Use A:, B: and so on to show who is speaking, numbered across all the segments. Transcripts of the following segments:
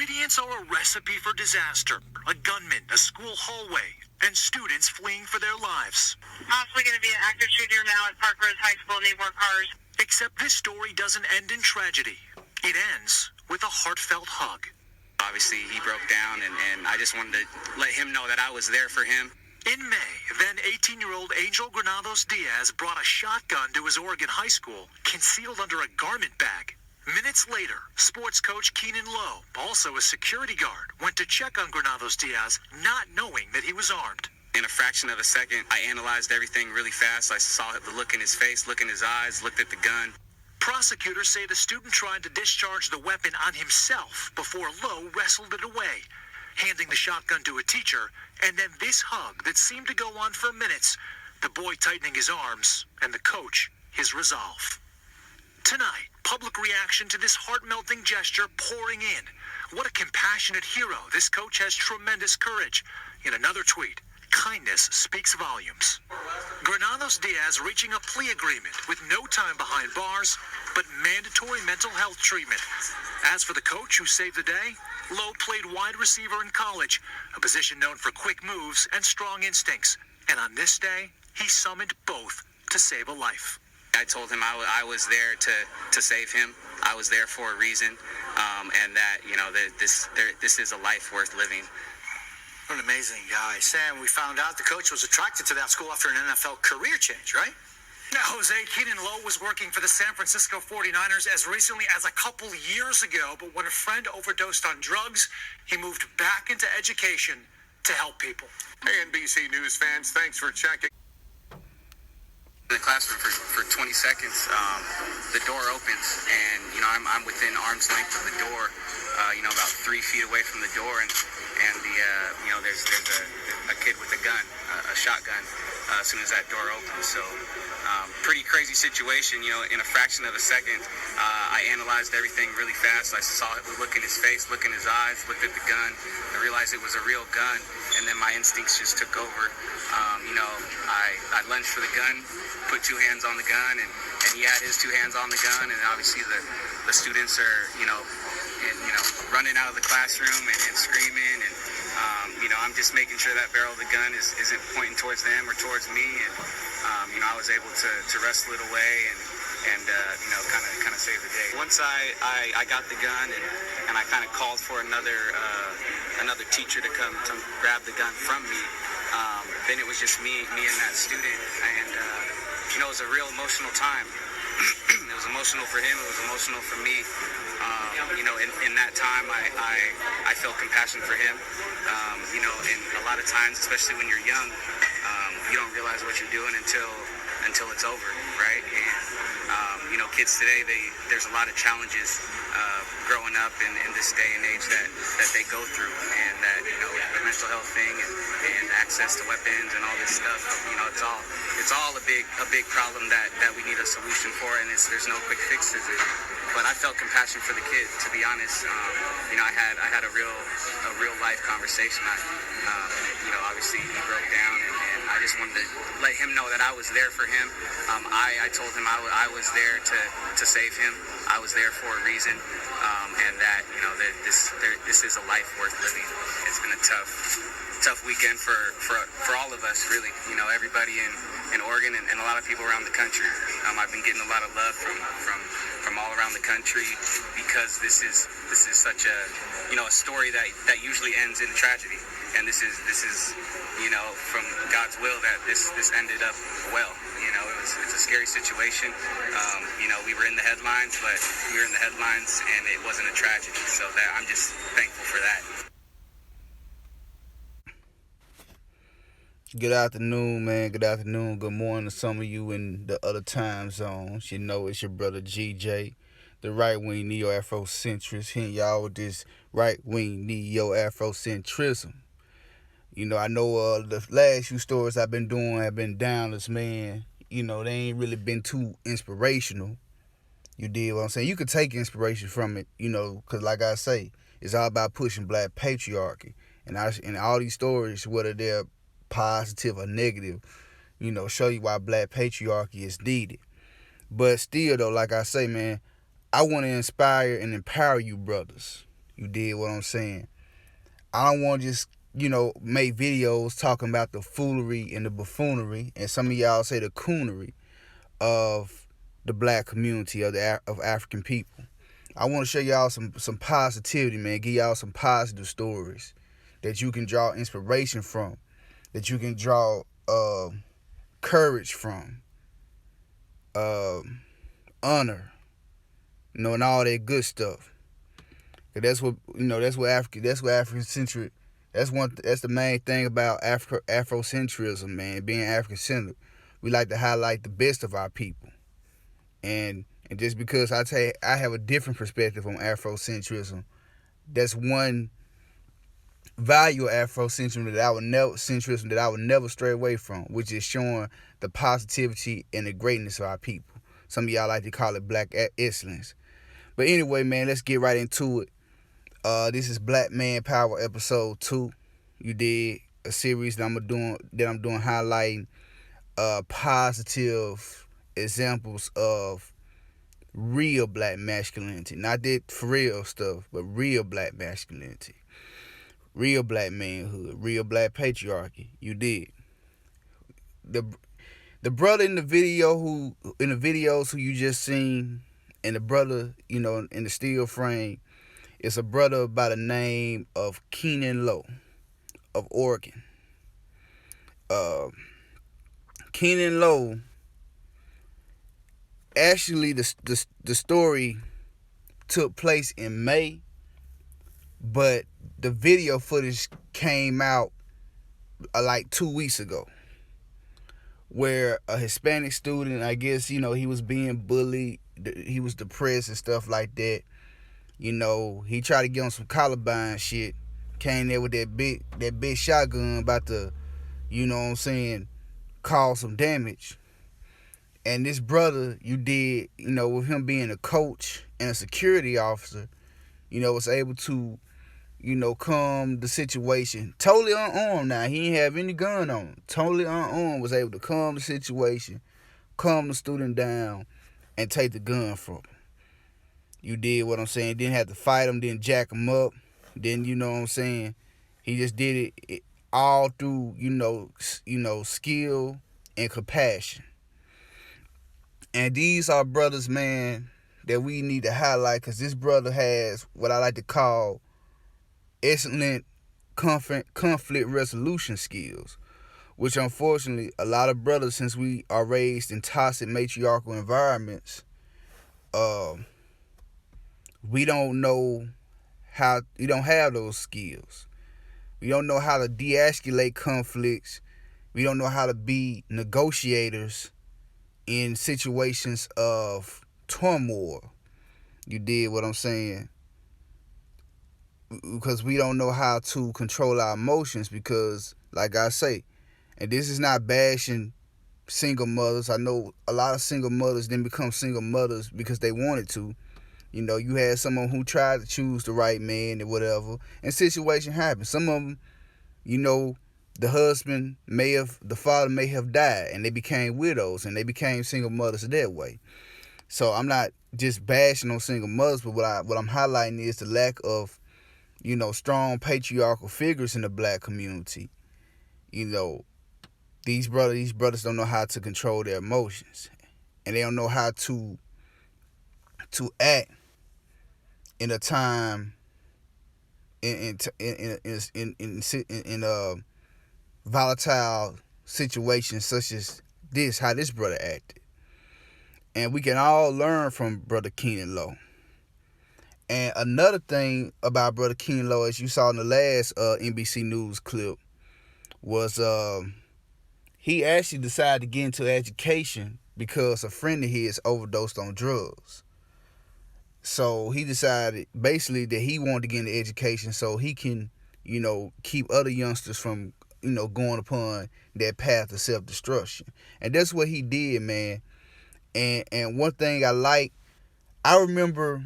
A: ingredients are a recipe for disaster. A gunman, a school hallway, and students fleeing for their lives.
B: Possibly going to be an active shooter now at Park Rose High School, need more cars.
A: Except this story doesn't end in tragedy. It ends with a heartfelt hug.
C: Obviously, he broke down, and I just wanted to let him know that I was there for him.
A: In May, then 18-year-old Angel Granados Diaz brought a shotgun to his Oregon high school, concealed under a garment bag. Minutes later, sports coach Keanon Lowe, also a security guard, went to check on Granados Diaz, not knowing that he was armed.
C: In a fraction of a second, I analyzed everything really fast. I saw the look in his face, look in his eyes, looked at the gun.
A: Prosecutors say the student tried to discharge the weapon on himself before Lowe wrestled it away, handing the shotgun to a teacher, and then this hug that seemed to go on for minutes, the boy tightening his arms, and the coach his resolve. Tonight, public reaction to this heart-melting gesture pouring in. What a compassionate hero. This coach has tremendous courage. In another tweet, kindness speaks volumes. Granados Diaz reaching a plea agreement with no time behind bars, but mandatory mental health treatment. As for the coach who saved the day, Lowe played wide receiver in college, a position known for quick moves and strong instincts. And on this day, he summoned both to save a life.
C: I told him I was there to save him. I was there for a reason, and that, you know, this is a life worth living.
D: What an amazing guy. Sam, we found out the coach was attracted to that school after an NFL career change, right?
A: Now, Jose, Keanon Lowe was working for the San Francisco 49ers as recently as a couple years ago, but when a friend overdosed on drugs, he moved back into education to help people.
E: Hey, NBC News fans, thanks for checking.
C: In the classroom for 20 seconds, the door opens, and, you know, I'm within arm's length of the door, about 3 feet away from the door, and there's a kid with a gun, a shotgun, as soon as that door opens. So pretty crazy situation. In a fraction of a second, I analyzed everything really fast. I saw the look in his face, look in his eyes, looked at the gun. I realized it was a real gun, and then my instincts just took over. I lunged for the gun, put 2 hands on the gun, and he had his 2 hands on the gun, and obviously the students are, running out of the classroom and screaming, and I'm just making sure that barrel of the gun isn't pointing towards them or towards me, and I was able to wrestle it away and kind of save the day. Once I got the gun and I kind of called for another teacher to come to grab the gun from me, then it was just me and that student, and it was a real emotional time. It was emotional for him. It was emotional for me. In that time, I felt compassion for him. And a lot of times, especially when you're young, you don't realize what you're doing until it's over, right? And kids today, there's a lot of challenges growing up in this day and age that they go through, and that the mental health thing and access to weapons and all this stuff. It's all a big problem that we need a solution for, and there's no quick fixes. But I felt compassion for the kid, to be honest. I had a real life conversation. Obviously he broke down, and I just wanted to let him know that I was there for him. I told him I was there to save him. I was there for a reason, and that this is a life worth living. It's been a tough weekend for all of us, really. Everybody in Oregon and a lot of people around the country. I've been getting a lot of love from all around the country, because this is such a story that usually ends in tragedy, and this is from God's will that this ended up well. It's a scary situation. We were in the headlines, but we were in the headlines and it wasn't a tragedy, so that I'm just thankful for that.
F: Good afternoon, man. Good afternoon. Good morning to some of you in the other time zones. It's your brother GJ, the right-wing neo-Afrocentrist, hitting y'all with this right-wing neo-Afrocentrism. I know the last few stories I've been doing have been downless, man. They ain't really been too inspirational. You dig what I'm saying? You could take inspiration from it, because like I say, it's all about pushing black patriarchy. And all these stories, whether they're positive or negative, show you why black patriarchy is needed. But still, though, like I say, man, I want to inspire and empower you brothers. You did what I'm saying? I don't want to just, make videos talking about the foolery and the buffoonery, and some of y'all say the coonery of the black community of African people. I want to show y'all some positivity, man. Give y'all some positive stories that you can draw inspiration from, that you can draw courage from, honor, and all that good stuff. That's what African centric. That's the main thing about Afrocentrism, man. Being African centered, we like to highlight the best of our people, and just because I have a different perspective on Afrocentrism, that's one value of Afrocentrism that I would never stray away from, which is showing the positivity and the greatness of our people. Some of y'all like to call it black excellence. But anyway, man, let's get right into it. This is Black Man Power episode 2. You did a series that I'm doing highlighting positive examples of real black masculinity. Not that for real stuff, but real black masculinity. Real black manhood, real black patriarchy. You did. The brother in the videos who you just seen, and the brother, in the steel frame, it's a brother by the name of Keanon Lowe of Oregon. Keanon Lowe, actually the story took place in May, but the video footage came out like 2 weeks ago, where a Hispanic student, I guess, he was being bullied, he was depressed and stuff like that. He tried to get on some Columbine shit, came there with that big shotgun about to, cause some damage. And this brother, with him being a coach and a security officer, was able to, calm the situation. Totally unarmed now. He didn't have any gun on him. Totally unarmed, was able to calm the situation, calm the student down, and take the gun from him. You did what I'm saying. Didn't have to fight him, didn't jack him up. Didn't, he just did it all through, skill and compassion. And these are brothers, man, that we need to highlight, because this brother has what I like to call excellent conflict resolution skills, which unfortunately a lot of brothers, since we are raised in toxic matriarchal environments, we don't have those skills. We don't know how to de-escalate conflicts. We don't know how to be negotiators in situations of turmoil. You did what I'm saying? Because we don't know how to control our emotions, because, like I say, and this is not bashing single mothers. I know a lot of single mothers didn't become single mothers because they wanted to. You had someone who tried to choose the right man and whatever, and situation happened. Some of them, the father may have died, and they became widows, and they became single mothers that way. So I'm not just bashing on single mothers, but what I'm highlighting is the lack of, strong patriarchal figures in the black community. These brothers don't know how to control their emotions, and they don't know how to act in a time in volatile situations such as this, how this brother acted. And we can all learn from Brother Keanon Lowe. And another thing about Brother Keanon Lowe, as you saw in the last NBC News clip, was he actually decided to get into education because a friend of his overdosed on drugs. So he decided basically that he wanted to get into education so he can, keep other youngsters from, going upon that path of self-destruction. And that's what he did, man. And one thing I remember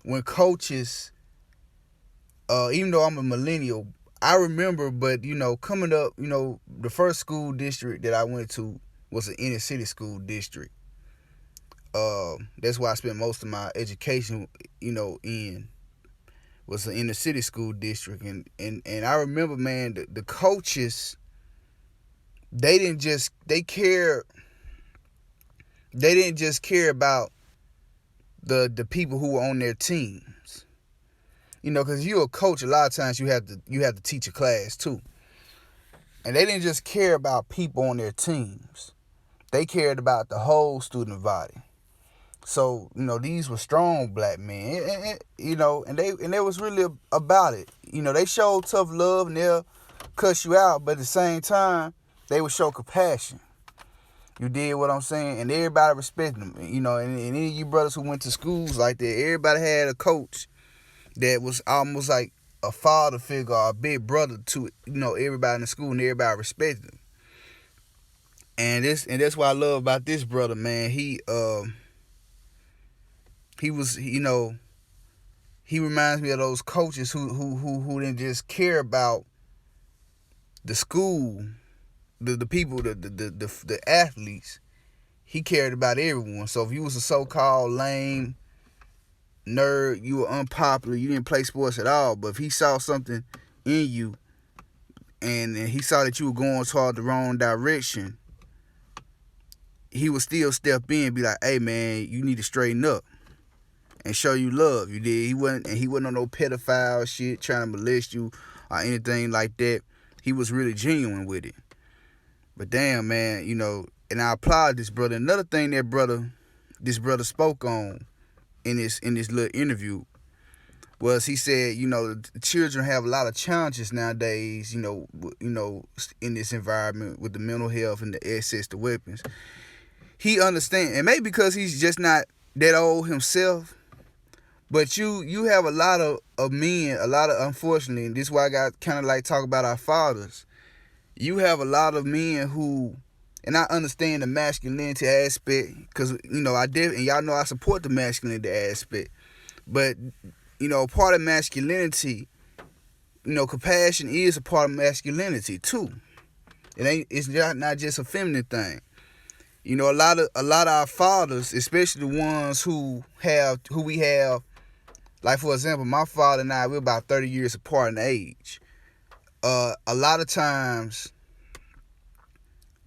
F: when coaches, even though I'm a millennial, I remember, but, coming up, the first school district that I went to was an inner city school district. That's where I spent most of my education, in, was an inner city school district, and I remember, man, the coaches, they didn't just care about the people who were on their teams. You know, because you're a coach, a lot of times you have to teach a class too. And they didn't just care about people on their teams. They cared about the whole student body. So, you know, these were strong black men, you know, and they was really about it. You know, they showed tough love and they'll cuss you out, but at the same time, they would show compassion. You did what I'm saying? And everybody respected them. You know, and any of you brothers who went to schools like that, everybody had a coach that was almost like a father figure or a big brother to, you know, everybody in the school, and everybody respected him. And that's what I love about this brother, man. He was, you know, he reminds me of those coaches who didn't just care about the school, the people, the athletes. He cared about everyone. So if you was a so-called lame nerd, you were unpopular, you didn't play sports at all, but if he saw something in you and he saw that you were going toward the wrong direction, he would still step in and be like, hey man, you need to straighten up and show you love. You did. He wasn't on no pedophile shit trying to molest you or anything like that. He was really genuine with it. But damn, man, you know, and I applaud this brother. Another thing this brother spoke on in this little interview was, he said, you know, children have a lot of challenges nowadays, you know, in this environment with the mental health and the access to weapons. He understands, and maybe because he's just not that old himself, but you have a lot of men, unfortunately, and this is why I got kind of like talk about our fathers. You have a lot of men who, and I understand the masculinity aspect, because, you know, and y'all know I support the masculinity aspect, but, you know, part of masculinity, you know, compassion is a part of masculinity too. It's not just a feminine thing. You know, a lot of our fathers, especially the ones who we have, like for example, my father and I, we're about 30 years apart in age. A lot of times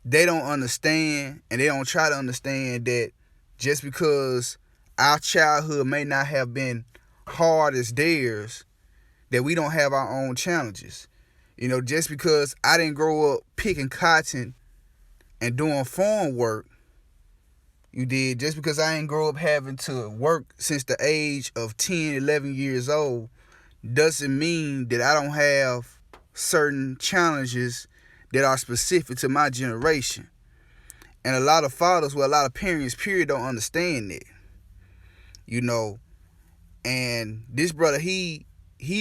F: they don't understand, and they don't try to understand, that just because our childhood may not have been hard as theirs, that we don't have our own challenges. You know, just because I didn't grow up picking cotton and doing farm work, you did. Just because I didn't grow up having to work since the age of 10, 11 years old, doesn't mean that I don't have certain challenges that are specific to my generation. And a lot of fathers, well, a lot of parents, period, don't understand that. You know, and this brother, he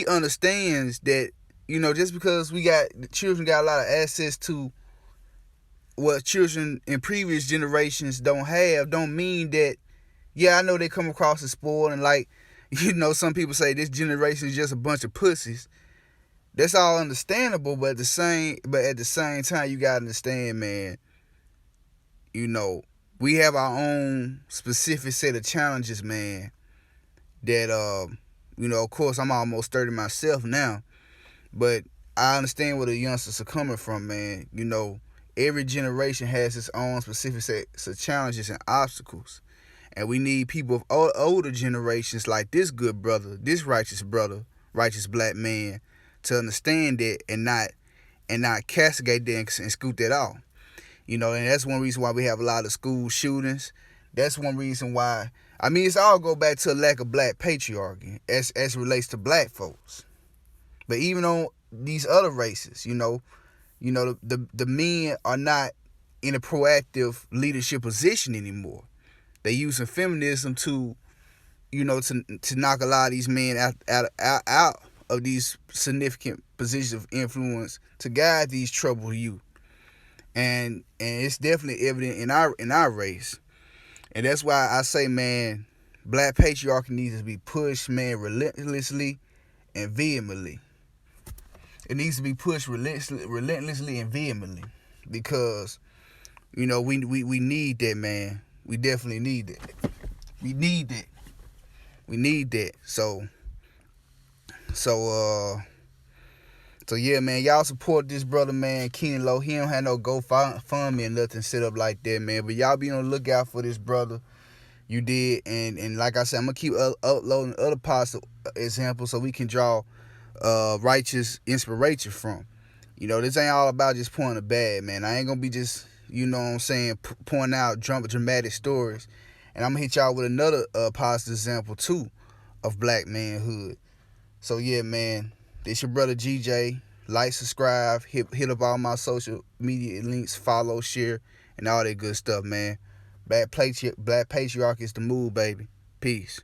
F: understands that, you know, just because children got a lot of access to what children in previous generations don't have, don't mean that, yeah, I know they come across as spoiled, and like, you know, some people say this generation is just a bunch of pussies. That's all understandable, but at the same time, you gotta understand, man, you know, we have our own specific set of challenges, man, that, you know, of course, I'm almost 30 myself now, but I understand where the youngsters are coming from, man. You know, every generation has its own specific set of challenges and obstacles. And we need people of older generations like this good brother, this righteous black man, to understand that and not castigate that and scoot that off. You know, and that's one reason why we have a lot of school shootings. That's one reason why, I mean, it's all go back to a lack of black patriarchy as relates to black folks. But even on these other races, you know, the men are not in a proactive leadership position anymore. They using feminism to, you know, to knock a lot of these men out of these significant positions of influence to guide these troubled youth. And it's definitely evident in our race. And that's why I say, man, black patriarchy needs to be pushed, man, relentlessly and vehemently. It needs to be pushed relentlessly and vehemently, because, you know, we need that, man. We definitely need that. We need that. So, So yeah, man, y'all support this brother, man, Keanon Lowe. He don't have no GoFundMe or nothing set up like that, man. But y'all be on the lookout for this brother. You did, and like I said, I'm gonna keep uploading other positive examples so we can draw righteous inspiration from. You know, this ain't all about just pointing the bad, man. I ain't gonna be just, you know what I'm saying, pointing out dramatic stories. And I'm gonna hit y'all with another positive example too of black manhood. So yeah, man, this your brother GJ. Like, subscribe, hit up all my social media links, follow, share, and all that good stuff, man. Black patriarch is the move, baby. Peace.